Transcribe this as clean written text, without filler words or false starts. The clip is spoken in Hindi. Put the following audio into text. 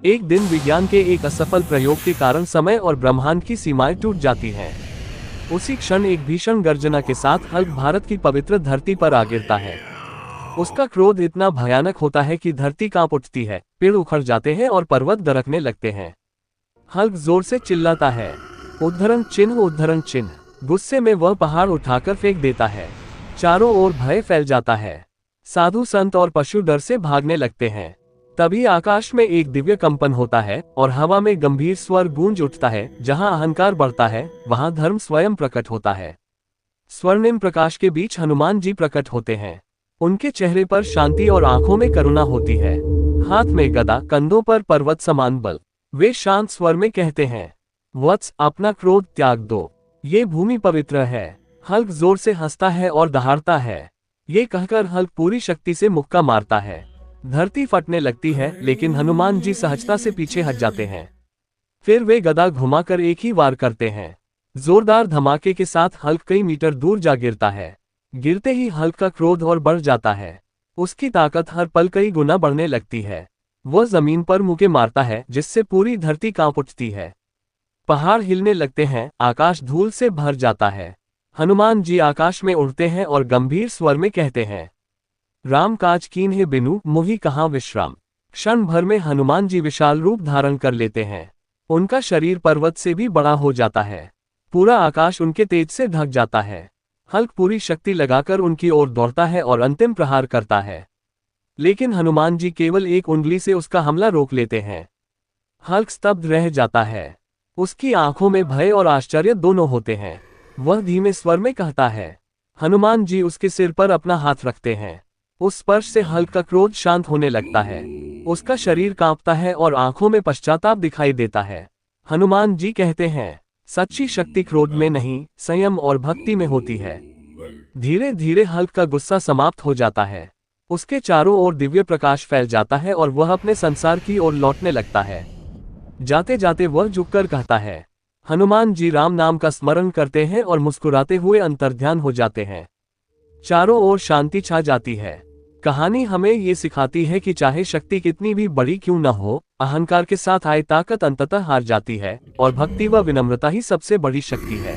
एक दिन विज्ञान के एक असफल प्रयोग के कारण समय और ब्रह्मांड की सीमाएं टूट जाती हैं। उसी क्षण एक भीषण गर्जना के साथ हल्क भारत की पवित्र धरती पर आ गिरता है। उसका क्रोध इतना भयानक होता है कि धरती कांप उठती है, पेड़ उखड़ जाते हैं और पर्वत दरकने लगते हैं। हल्क जोर से चिल्लाता है, उद्धरण चिन्ह उद्धरण चिन्ह। गुस्से में वह पहाड़ उठाकर फेंक देता है। चारों ओर भय फैल जाता है। साधु संत और पशु डर से भागने लगते हैं। तभी आकाश में एक दिव्य कंपन होता है और हवा में गंभीर स्वर गूंज उठता है। जहां अहंकार बढ़ता है वहां धर्म स्वयं प्रकट होता है। स्वर्णिम प्रकाश के बीच हनुमान जी प्रकट होते हैं। उनके चेहरे पर शांति और आंखों में करुणा होती है। हाथ में गदा, कंधों पर पर्वत समान बल। वे शांत स्वर में कहते हैं, वत्स, अपना क्रोध त्याग दो, ये भूमि पवित्र है। हल्क जोर से हंसता है और दहाड़ता है। ये कहकर हल्क पूरी शक्ति से मुक्का मारता है। धरती फटने लगती है, लेकिन हनुमान जी सहजता से पीछे हट जाते हैं। फिर वे गदा घुमाकर एक ही वार करते हैं। जोरदार धमाके के साथ हल्क कई मीटर दूर जा गिरता है। गिरते ही हल्क का क्रोध और बढ़ जाता है। उसकी ताकत हर पल कई गुना बढ़ने लगती है। वह जमीन पर मुक्के मारता है, जिससे पूरी धरती कांप उठती है। पहाड़ हिलने लगते हैं, आकाश धूल से भर जाता है। हनुमान जी आकाश में उड़ते हैं और गंभीर स्वर में कहते हैं, राम काज कीन्हे बिनु मोहि कहाँ विश्राम। क्षण भर में हनुमान जी विशाल रूप धारण कर लेते हैं। उनका शरीर पर्वत से भी बड़ा हो जाता है। पूरा आकाश उनके तेज से ढक जाता है। हल्क पूरी शक्ति लगाकर उनकी ओर दौड़ता है और अंतिम प्रहार करता है, लेकिन हनुमान जी केवल एक उंगली से उसका हमला रोक लेते हैं। हल्क स्तब्ध रह जाता है। उसकी आंखों में भय और आश्चर्य दोनों होते हैं। वह धीमे स्वर में कहता है। हनुमान जी उसके सिर पर अपना हाथ रखते हैं। उस स्पर्श से हल्क का क्रोध शांत होने लगता है। उसका शरीर कांपता है और आंखों में पश्चाताप दिखाई देता है। हनुमान जी कहते हैं, सच्ची शक्ति क्रोध में नहीं, संयम और भक्ति में होती है। धीरे धीरे हल्क का गुस्सा समाप्त हो जाता है। उसके चारों ओर दिव्य प्रकाश फैल जाता है और वह अपने संसार की ओर लौटने लगता है। जाते जाते वह झुककर कहता है। हनुमान जी राम नाम का स्मरण करते हैं और मुस्कुराते हुए अंतर्ध्यान हो जाते हैं। चारों ओर शांति छा जाती है। कहानी हमें ये सिखाती है कि चाहे शक्ति कितनी भी बड़ी क्यों न हो, अहंकार के साथ आए ताकत अंततः हार जाती है और भक्ति व विनम्रता ही सबसे बड़ी शक्ति है।